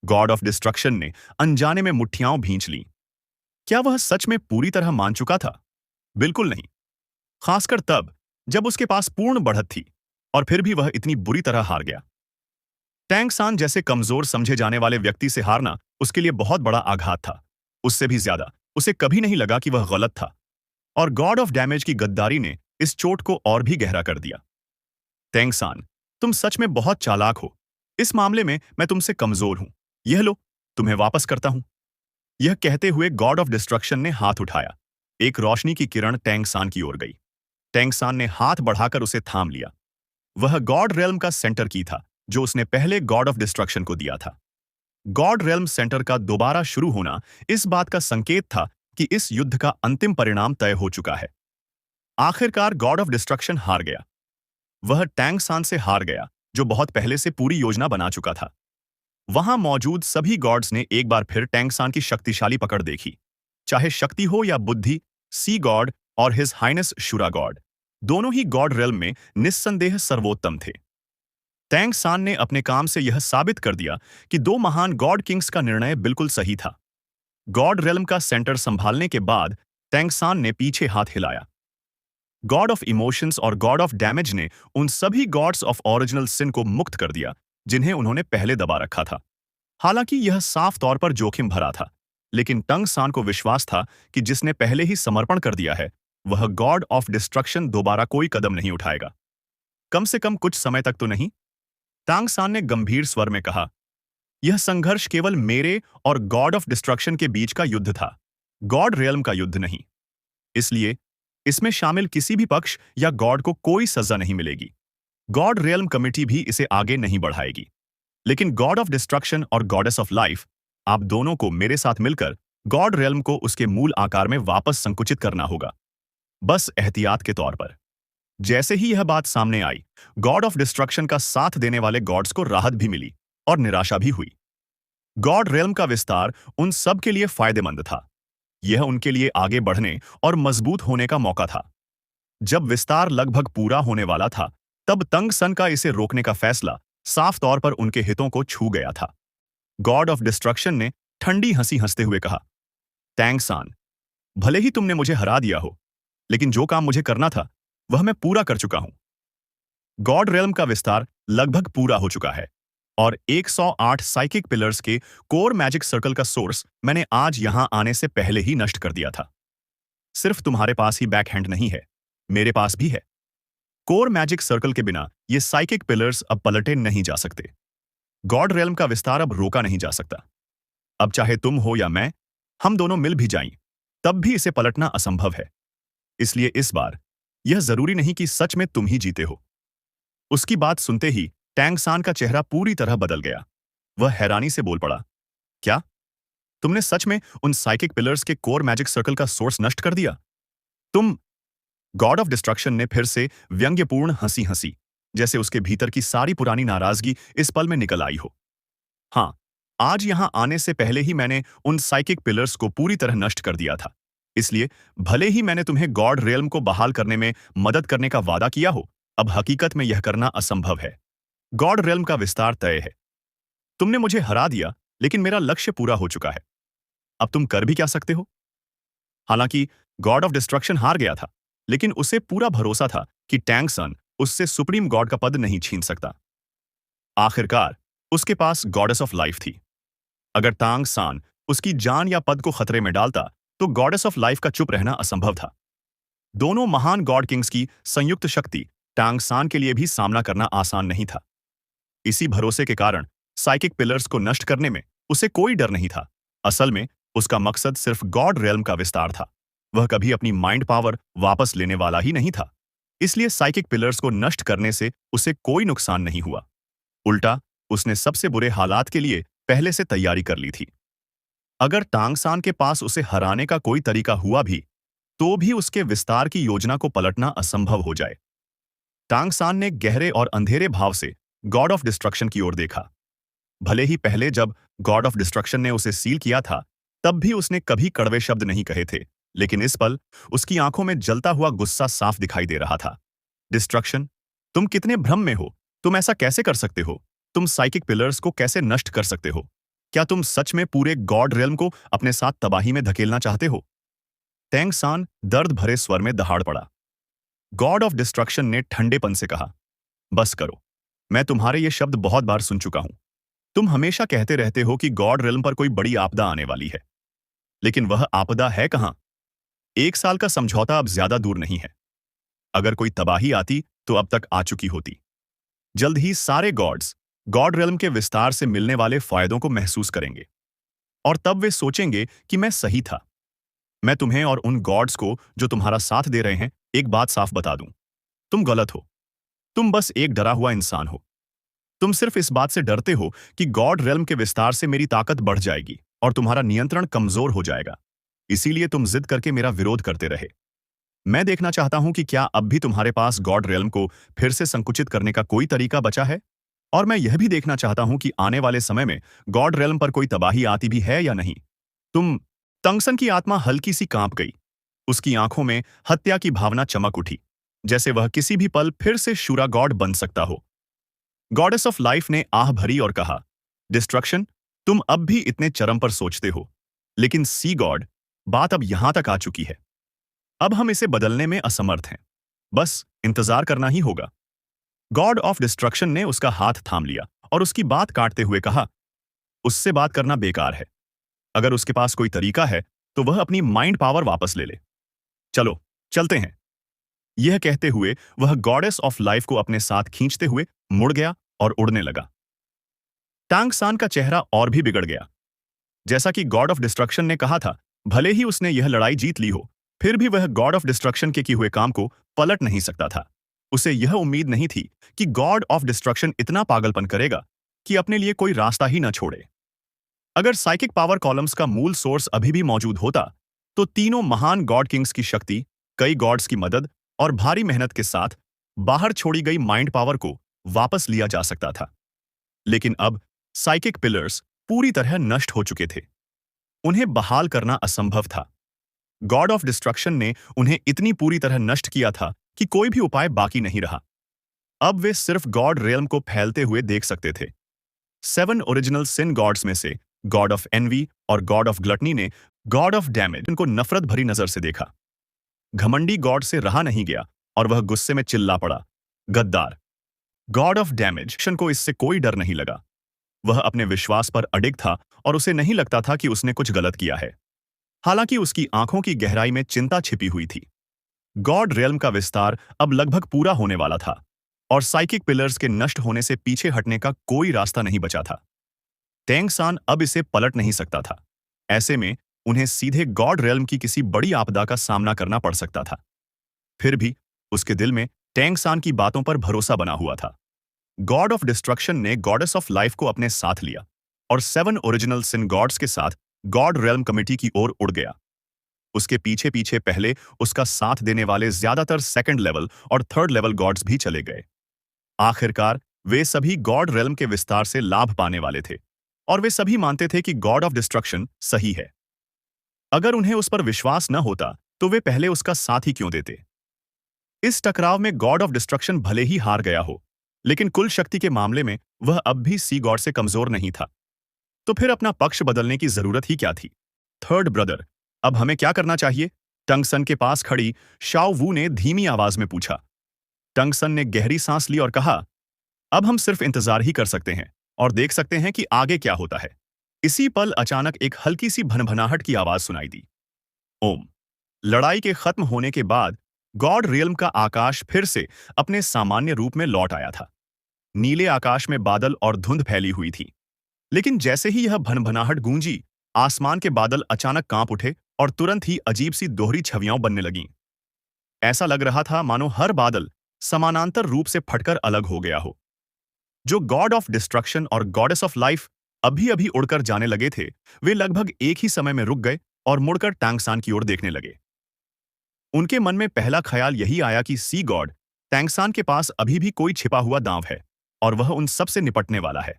गॉड ऑफ डिस्ट्रक्शन ने अनजाने में मुट्ठियां भींच लीं। क्या वह सच में पूरी तरह मान चुका था? बिल्कुल नहीं। खासकर तब जब उसके पास पूर्ण बढ़त थी, और फिर भी वह इतनी बुरी तरह हार गया। टैंग सान जैसे कमजोर समझे जाने वाले व्यक्ति से हारना उसके लिए बहुत बड़ा आघात था। उससे भी ज्यादा उसे कभी नहीं लगा कि वह गलत था, और गॉड ऑफ डैमेज की गद्दारी ने इस चोट को और भी गहरा कर दिया। टैंग सान, तुम सच में बहुत चालाक हो। इस मामले में मैं तुमसे कमजोर हूं। यह लो, तुम्हें वापस करता हूं। यह कहते हुए गॉड ऑफ डिस्ट्रक्शन ने हाथ उठाया। एक रोशनी की किरण टैंग सान की ओर गई। टैंग सान ने हाथ बढ़ाकर उसे थाम लिया। वह गॉड रेल्म का सेंटर की था, जो उसने पहले गॉड ऑफ डिस्ट्रक्शन को दिया था। गॉड रेल्म सेंटर का दोबारा शुरू होना इस बात का संकेत था कि इस युद्ध का अंतिम परिणाम तय हो चुका है। आखिरकार गॉड ऑफ डिस्ट्रक्शन हार गया। वह टैंग सान से हार गया, जो बहुत पहले से पूरी योजना बना चुका था। वहां मौजूद सभी गॉड्स ने एक बार फिर टैंग सान की शक्तिशाली पकड़ देखी। चाहे शक्ति हो या बुद्धि, सी गॉड और हिज हाइनेस शुरा गॉड, दोनों ही गॉड रेल्म में निस्संदेह सर्वोत्तम थे। टैंग सान ने अपने काम से यह साबित कर दिया कि दो महान गॉड किंग्स का निर्णय बिल्कुल सही था। गॉड रेल्म का सेंटर संभालने के बाद टैंग सान ने पीछे हाथ हिलाया। गॉड ऑफ इमोशंस और गॉड ऑफ डैमेज ने उन सभी गॉड्स ऑफ ओरिजिनल सिन को मुक्त कर दिया जिन्हें उन्होंने पहले दबा रखा था। हालांकि यह साफ तौर पर जोखिम भरा था, लेकिन टंग सान को विश्वास था कि जिसने पहले ही समर्पण कर दिया है, वह गॉड ऑफ डिस्ट्रक्शन दोबारा कोई कदम नहीं उठाएगा। कम से कम कुछ समय तक तो नहीं। टांग सान ने गंभीर स्वर में कहा, यह संघर्ष केवल मेरे और गॉड ऑफ डिस्ट्रक्शन के बीच का युद्ध था, गॉड रियल्म का युद्ध नहीं। इसलिए इसमें शामिल किसी भी पक्ष या गॉड को कोई सजा नहीं मिलेगी। गॉड रियल्म कमिटी भी इसे आगे नहीं बढ़ाएगी। लेकिन गॉड ऑफ डिस्ट्रक्शन और गॉडेस ऑफ लाइफ, आप दोनों को मेरे साथ मिलकर गॉड रियल्म को उसके मूल आकार में वापस संकुचित करना होगा, बस एहतियात के तौर पर। जैसे ही यह बात सामने आई, गॉड ऑफ डिस्ट्रक्शन का साथ देने वाले गॉड्स को राहत भी मिली और निराशा भी हुई। गॉड रियल्म का विस्तार उन सब के लिए फायदेमंद था। यह उनके लिए आगे बढ़ने और मजबूत होने का मौका था। जब विस्तार लगभग पूरा होने वाला था, तब तंग सन का इसे रोकने का फैसला साफ तौर पर उनके हितों को छू गया था। गॉड ऑफ डिस्ट्रक्शन ने ठंडी हंसी हंसते हुए कहा, टैंग सान, भले ही तुमने मुझे हरा दिया हो, लेकिन जो काम मुझे करना था वह मैं पूरा कर चुका हूं। गॉड रेल्म का विस्तार लगभग पूरा हो चुका है और 108 साइकिक पिलर्स के कोर मैजिक सर्कल का सोर्स मैंने आज यहां आने से पहले ही नष्ट कर दिया था। सिर्फ तुम्हारे पास ही बैकहैंड नहीं है, मेरे पास भी है। कोर मैजिक सर्कल के बिना ये साइकिक पिलर्स अब पलटे नहीं जा सकते। गॉड रेल्म का विस्तार अब रोका नहीं जा सकता। अब चाहे तुम हो या मैं, हम दोनों मिल भी जाएं, तब भी इसे पलटना असंभव है। इसलिए इस बार यह जरूरी नहीं कि सच में तुम ही जीते हो। उसकी बात सुनते ही टैंग सान का चेहरा पूरी तरह बदल गया। वह हैरानी से बोल पड़ा, क्या तुमने सच में उन साइकिक पिलर्स के कोर मैजिक सर्कल का सोर्स नष्ट कर दिया? तुम गॉड ऑफ डिस्ट्रक्शन ने फिर से व्यंग्यपूर्ण हंसी हंसी, जैसे उसके भीतर की सारी पुरानी नाराजगी इस पल में निकल आई हो। हाँ, आज यहां आने से पहले ही मैंने उन साइकिक पिलर्स को पूरी तरह नष्ट कर दिया था। इसलिए भले ही मैंने तुम्हें गॉड रियल्म को बहाल करने में मदद करने का वादा किया हो, अब हकीकत में यह करना असंभव है। गॉड रियल्म का विस्तार तय है। तुमने मुझे हरा दिया, लेकिन मेरा लक्ष्य पूरा हो चुका है। अब तुम कर भी क्या सकते हो? हालांकि गॉड ऑफ डिस्ट्रक्शन हार गया था, लेकिन उसे पूरा भरोसा था कि टैंग सन उससे सुप्रीम गॉड का पद नहीं छीन सकता। आखिरकार उसके पास गॉडेस ऑफ लाइफ थी। अगर तांग सान उसकी जान या पद को खतरे में डालता, तो गॉडेस ऑफ लाइफ का चुप रहना असंभव था। दोनों महान गॉड किंग्स की संयुक्त शक्ति टांग सान के लिए भी सामना करना आसान नहीं था। इसी भरोसे के कारण साइकिक पिलर्स को नष्ट करने में उसे कोई डर नहीं था। असल में उसका मकसद सिर्फ गॉड रेल्म का विस्तार था। वह कभी अपनी माइंड पावर वापस लेने वाला ही नहीं था। इसलिए साइकिक पिलर्स को नष्ट करने से उसे कोई नुकसान नहीं हुआ। उल्टा, उसने सबसे बुरे हालात के लिए पहले से तैयारी कर ली थी। अगर टांगसान के पास उसे हराने का कोई तरीका हुआ भी, तो भी उसके विस्तार की योजना को पलटना असंभव हो जाए। टांगसान ने गहरे और अंधेरे भाव से गॉड ऑफ डिस्ट्रक्शन की ओर देखा। भले ही पहले जब गॉड ऑफ डिस्ट्रक्शन ने उसे सील किया था, तब भी उसने कभी कड़वे शब्द नहीं कहे थे, लेकिन इस पल उसकी आंखों में जलता हुआ गुस्सा साफ दिखाई दे रहा था। डिस्ट्रक्शन, तुम कितने भ्रम में हो? तुम ऐसा कैसे कर सकते हो? तुम साइकिक पिलर्स को कैसे नष्ट कर सकते हो? क्या तुम सच में पूरे गॉड रियल्म को अपने साथ तबाही में धकेलना चाहते हो? टैंग सान दर्द भरे स्वर में दहाड़ पड़ा। गॉड ऑफ डिस्ट्रक्शन ने ठंडेपन से कहा, बस करो। मैं तुम्हारे ये शब्द बहुत बार सुन चुका हूं। तुम हमेशा कहते रहते हो कि गॉड रियल्म पर कोई बड़ी आपदा आने वाली है, लेकिन वह आपदा है कहां? 1 साल का समझौता अब ज्यादा दूर नहीं है। अगर कोई तबाही आती, तो अब तक आ चुकी होती। जल्द ही सारे गॉड्स गॉड रियल्म के विस्तार से मिलने वाले फायदों को महसूस करेंगे, और तब वे सोचेंगे कि मैं सही था। मैं तुम्हें और उन गॉड्स को जो तुम्हारा साथ दे रहे हैं, एक बात साफ बता दूं। तुम गलत हो। तुम बस एक डरा हुआ इंसान हो। तुम सिर्फ इस बात से डरते हो कि गॉड रियल्म के विस्तार से मेरी ताकत बढ़ जाएगी और तुम्हारा नियंत्रण कमजोर हो जाएगा। इसीलिए तुम जिद करके मेरा विरोध करते रहे। मैं देखना चाहता हूं कि क्या अब भी तुम्हारे पास गॉड रियल्म को फिर से संकुचित करने का कोई तरीका बचा है, और मैं यह भी देखना चाहता हूं कि आने वाले समय में गॉड रियल्म पर कोई तबाही आती भी है या नहीं। तुम टंगसन की आत्मा हल्की सी कांप गई। उसकी आंखों में हत्या की भावना चमक उठी, जैसे वह किसी भी पल फिर से शूरा गॉड बन सकता हो। गॉडेस ऑफ लाइफ ने आह भरी और कहा, डिस्ट्रक्शन, तुम अब भी इतने चरम पर सोचते हो, लेकिन सी गॉड, बात अब यहां तक आ चुकी है। अब हम इसे बदलने में असमर्थ हैं। बस इंतजार करना ही होगा। गॉड ऑफ डिस्ट्रक्शन ने उसका हाथ थाम लिया और उसकी बात काटते हुए कहा, उससे बात करना बेकार है। अगर उसके पास कोई तरीका है, तो वह अपनी माइंड पावर वापस ले ले। चलो, चलते हैं। यह कहते हुए वह गॉडेस ऑफ लाइफ को अपने साथ खींचते हुए मुड़ गया और उड़ने लगा। टांग सान का चेहरा और भी बिगड़ गया। जैसा कि गॉड ऑफ डिस्ट्रक्शन ने कहा था, भले ही उसने यह लड़ाई जीत ली हो, फिर भी वह गॉड ऑफ डिस्ट्रक्शन के किए हुए काम को पलट नहीं सकता था। उसे यह उम्मीद नहीं थी कि गॉड ऑफ डिस्ट्रक्शन इतना पागलपन करेगा कि अपने लिए कोई रास्ता ही न छोड़े। अगर साइकिक पावर कॉलम्स का मूल सोर्स अभी भी मौजूद होता, तो तीनों महान गॉड किंग्स की शक्ति, कई गॉड्स की मदद और भारी मेहनत के साथ बाहर छोड़ी गई माइंड पावर को वापस लिया जा सकता था। लेकिन अब साइकिक पिलर्स पूरी तरह नष्ट हो चुके थे। उन्हें बहाल करना असंभव था। गॉड ऑफ डिस्ट्रक्शन ने उन्हें इतनी पूरी तरह नष्ट किया था कि कोई भी उपाय बाकी नहीं रहा। अब वे सिर्फ गॉड रियल्म को फैलते हुए देख सकते थे। 7 ओरिजिनल सिन गॉड्स में से गॉड ऑफ एनवी और गॉड ऑफ ग्लटनी ने गॉड ऑफ डैमेज उनको नफरत भरी नजर से देखा। घमंडी गॉड से रहा नहीं गया और वह गुस्से में चिल्ला पड़ा, गद्दार। गॉड ऑफ डैमेज को इससे कोई डर नहीं लगा। वह अपने विश्वास पर अडिग था और उसे नहीं लगता था कि उसने कुछ गलत किया है। हालांकि उसकी आंखों की गहराई में चिंता छिपी हुई थी। गॉड रियल्म का विस्तार अब लगभग पूरा होने वाला था और साइकिक पिलर्स के नष्ट होने से पीछे हटने का कोई रास्ता नहीं बचा था। टैंग सान अब इसे पलट नहीं सकता था। ऐसे में उन्हें सीधे गॉड रियल्म की किसी बड़ी आपदा का सामना करना पड़ सकता था। फिर भी उसके दिल में टैंग सान की बातों पर भरोसा बना हुआ था। गॉड ऑफ डिस्ट्रक्शन ने गॉडेस ऑफ लाइफ को अपने साथ लिया और 7 ओरिजिनल सिन गॉड्स के साथ गॉड रियल्म कमिटी की ओर उड़ गया। उसके पीछे पीछे पहले उसका साथ देने वाले ज्यादातर सेकंड लेवल और थर्ड लेवल गॉड्स भी चले गए। आखिरकार वे सभी गॉड रेल्म के विस्तार से लाभ पाने वाले थे और वे सभी मानते थे कि गॉड ऑफ डिस्ट्रक्शन सही है। अगर उन्हें उस पर विश्वास न होता तो वे पहले उसका साथ ही क्यों देते। इस टकराव में गॉड ऑफ डिस्ट्रक्शन भले ही हार गया हो, लेकिन कुल शक्ति के मामले में वह अब भी सी गॉड से कमजोर नहीं था। तो फिर अपना पक्ष बदलने की जरूरत ही क्या थी। थर्ड ब्रदर, अब हमें क्या करना चाहिए? टंगसन के पास खड़ी शाओ वू ने धीमी आवाज में पूछा। टंगसन ने गहरी सांस ली और कहा, अब हम सिर्फ इंतजार ही कर सकते हैं और देख सकते हैं कि आगे क्या होता है। इसी पल अचानक एक हल्की सी भनभनाहट की आवाज सुनाई दी। ओम। लड़ाई के खत्म होने के बाद गॉड रियल्म का आकाश फिर से अपने सामान्य रूप में लौट आया था। नीले आकाश में बादल और धुंध फैली हुई थी, लेकिन जैसे ही यह भनभनाहट गूंजी, आसमान के बादल अचानक कांप उठे और तुरंत ही अजीब सी दोहरी छवियां बनने लगीं। ऐसा लग रहा था मानो हर बादल समानांतर रूप से फटकर अलग हो गया हो। जो गॉड ऑफ डिस्ट्रक्शन और गॉडेस ऑफ लाइफ अभी अभी उड़कर जाने लगे थे, वे लगभग एक ही समय में रुक गए और मुड़कर टैंगसान की ओर देखने लगे। उनके मन में पहला ख्याल यही आया कि सी गॉड टैंगसान के पास अभी भी कोई छिपा हुआ दांव है और वह उन सब से निपटने वाला है।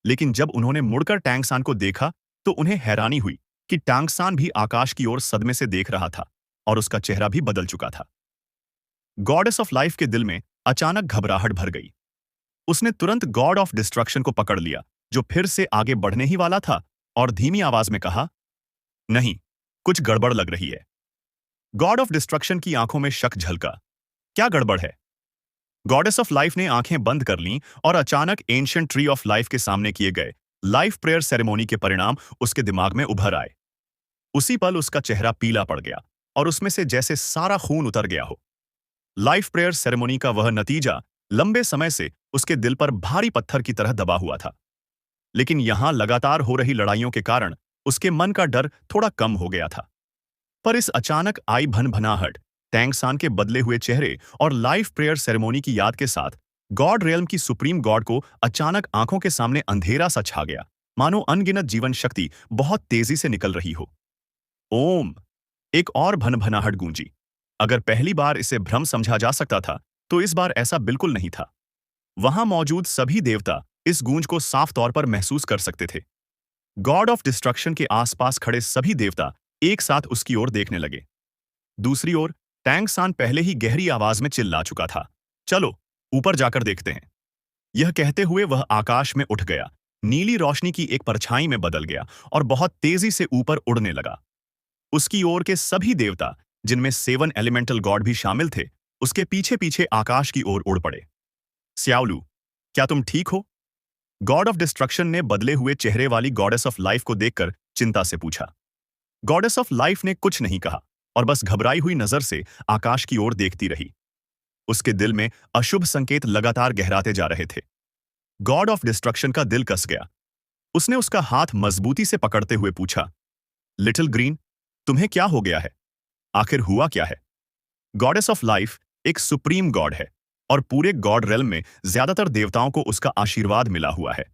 लेकिन जब उन्होंने मुड़कर टैंगसान को देखा तो उन्हें हैरानी हुई कि टैंगसान भी आकाश की ओर सदमे से देख रहा था और उसका चेहरा भी बदल चुका था। गॉडेस ऑफ लाइफ के दिल में अचानक घबराहट भर गई। उसने तुरंत गॉड ऑफ डिस्ट्रक्शन को पकड़ लिया, जो फिर से आगे बढ़ने ही वाला था, और धीमी आवाज में कहा, नहीं, कुछ गड़बड़ लग रही है। गॉड ऑफ डिस्ट्रक्शन की आंखों में शक झलका। क्या गड़बड़ है? गॉडेस ऑफ लाइफ ने आंखें बंद कर लीं और अचानक एंशिएंट ट्री ऑफ लाइफ के सामने किए गए लाइफ प्रेयर सेरेमोनी के परिणाम उसके दिमाग में उभर आए। उसी पल उसका चेहरा पीला पड़ गया और उसमें से जैसे सारा खून उतर गया हो। लाइफ प्रेयर सेरेमोनी का वह नतीजा लंबे समय से उसके दिल पर भारी पत्थर की तरह दबा हुआ था, लेकिन यहां लगातार हो रही लड़ाइयों के कारण उसके मन का डर थोड़ा कम हो गया था। पर इस अचानक आई भनभनाहट, टैंगसान के बदले हुए चेहरे और लाइफ प्रेयर सेरेमोनी की याद के साथ गॉड रियल्म की सुप्रीम गॉड को अचानक आंखों के सामने अंधेरा सा छा गया, मानो अनगिनत जीवन शक्ति बहुत तेजी से निकल रही हो। ओम। एक और भनभनाहट गूंजी। अगर पहली बार इसे भ्रम समझा जा सकता था, तो इस बार ऐसा बिल्कुल नहीं था। वहां मौजूद सभी देवता इस गूंज को साफ तौर पर महसूस कर सकते थे। गॉड ऑफ डिस्ट्रक्शन के आसपास खड़े सभी देवता एक साथ उसकी ओर देखने लगे। दूसरी ओर टैंगसान पहले ही गहरी आवाज में चिल्ला चुका था, चलो ऊपर जाकर देखते हैं। यह कहते हुए वह आकाश में उठ गया, नीली रोशनी की एक परछाई में बदल गया और बहुत तेजी से ऊपर उड़ने लगा। उसकी ओर के सभी देवता, जिनमें 7 एलिमेंटल गॉड भी शामिल थे, उसके पीछे पीछे आकाश की ओर उड़ पड़े। स्याओलू, क्या तुम ठीक हो? गॉड ऑफ डिस्ट्रक्शन ने बदले हुए चेहरे वाली गॉडेस ऑफ लाइफ को देखकर चिंता से पूछा। गॉडेस ऑफ लाइफ ने कुछ नहीं कहा और बस घबराई हुई नजर से आकाश की ओर देखती रही। उसके दिल में अशुभ संकेत लगातार गहराते जा रहे थे। गॉड ऑफ डिस्ट्रक्शन का दिल कस गया। उसने उसका हाथ मजबूती से पकड़ते हुए पूछा, लिटिल ग्रीन, तुम्हें क्या हो गया है? आखिर हुआ क्या है? गॉडेस ऑफ लाइफ एक सुप्रीम गॉड है और पूरे गॉड रेल्म में ज्यादातर देवताओं को उसका आशीर्वाद मिला हुआ है।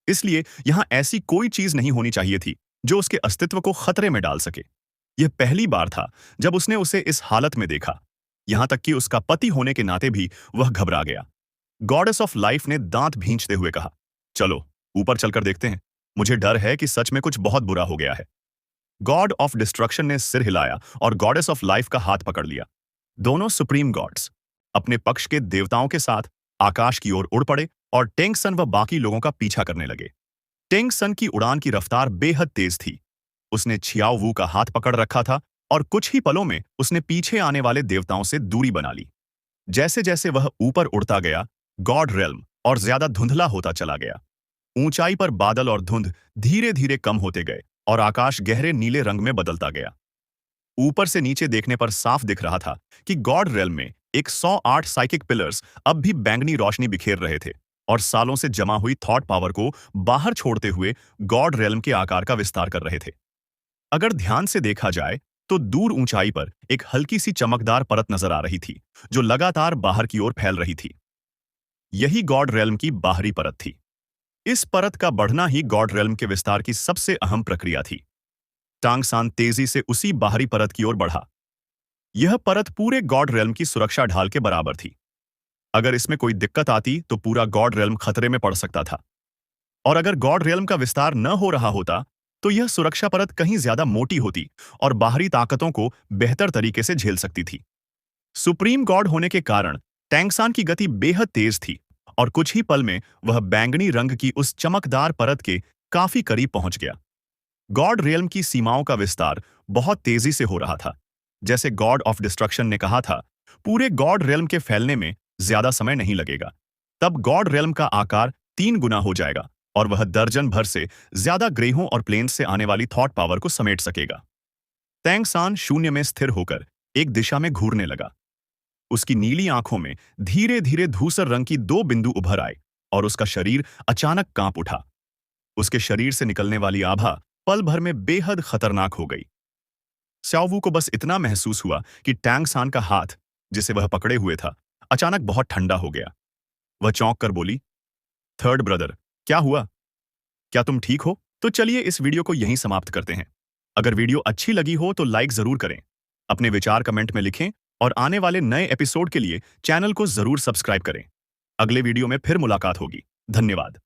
इसलिए यहां ऐसी कोई चीज नहीं होनी चाहिए थी जो उसके अस्तित्व को खतरे में डाल सके। यह पहली बार था जब उसने उसे इस हालत में देखा। यहां तक कि उसका पति होने के नाते भी वह घबरा गया। गॉडेस ऑफ लाइफ ने दांत भींचते हुए कहा, चलो ऊपर चलकर देखते हैं। मुझे डर है कि सच में कुछ बहुत बुरा हो गया है। गॉड ऑफ डिस्ट्रक्शन ने सिर हिलाया और गॉडेस ऑफ लाइफ का हाथ पकड़ लिया। दोनों सुप्रीम गॉड्स अपने पक्ष के देवताओं के साथ आकाश की ओर उड़ पड़े और टेंगसन व बाकी लोगों का पीछा करने लगे। टेंगसन की उड़ान की रफ्तार बेहद तेज थी। उसने छियाओ वू का हाथ पकड़ रखा था और कुछ ही पलों में उसने पीछे आने वाले देवताओं से दूरी बना ली। जैसे जैसे वह ऊपर उड़ता गया, गॉड रेल्म और ज्यादा धुंधला होता चला गया। ऊंचाई पर बादल और धुंध धीरे धीरे कम होते गए और आकाश गहरे नीले रंग में बदलता गया। ऊपर से नीचे देखने पर साफ दिख रहा था कि गॉड रेल्म में 108 साइकिक पिलर्स अब भी बैंगनी रोशनी बिखेर रहे थे और सालों से जमा हुई थॉट पावर को बाहर छोड़ते हुए गॉड रेल्म के आकार का विस्तार कर रहे थे। अगर ध्यान से देखा जाए तो दूर ऊंचाई पर एक हल्की सी चमकदार परत नजर आ रही थी, जो लगातार बाहर की ओर फैल रही थी। यही गॉड रेल्म की बाहरी परत थी। इस परत का बढ़ना ही गॉड रेल्म के विस्तार की सबसे अहम प्रक्रिया थी। टांग सान तेजी से उसी बाहरी परत की ओर बढ़ा। यह परत पूरे गॉड रेल्म की सुरक्षा ढाल के बराबर थी। अगर इसमें कोई दिक्कत आती तो पूरा गॉड रेल्म खतरे में पड़ सकता था। और अगर गॉड रेल्म का विस्तार न हो रहा होता तो यह सुरक्षा परत कहीं ज्यादा मोटी होती और बाहरी ताकतों को बेहतर तरीके से झेल सकती थी। सुप्रीम गॉड होने के कारण टैंगसान की गति बेहद तेज थी और कुछ ही पल में वह बैंगनी रंग की उस चमकदार परत के काफी करीब पहुंच गया। गॉड रियल्म की सीमाओं का विस्तार बहुत तेजी से हो रहा था। जैसे गॉड ऑफ डिस्ट्रक्शन ने कहा था, पूरे गॉड रियल्म के फैलने में ज्यादा समय नहीं लगेगा। तब गॉड रियल्म का आकार 3 गुना हो जाएगा और वह दर्जन भर से ज्यादा ग्रहों और प्लेन्स से आने वाली थॉट पावर को समेट सकेगा। तैंग सान शून्य में स्थिर होकर एक दिशा में घूरने लगा। उसकी नीली आंखों में धीरे धीरे धूसर रंग की 2 बिंदु उभर आए और उसका शरीर अचानक कांप उठा। उसके शरीर से निकलने वाली आभा पल भर में बेहद खतरनाक हो गई। स्याओवू को बस इतना महसूस हुआ कि टैंग सान का हाथ, जिसे वह पकड़े हुए था, अचानक बहुत ठंडा हो गया। वह चौंक कर बोली, थर्ड ब्रदर, क्या हुआ? क्या तुम ठीक हो? तो चलिए इस वीडियो को यहीं समाप्त करते हैं। अगर वीडियो अच्छी लगी हो तो लाइक जरूर करें, अपने विचार कमेंट में लिखें और आने वाले नए एपिसोड के लिए चैनल को जरूर सब्सक्राइब करें। अगले वीडियो में फिर मुलाकात होगी। धन्यवाद।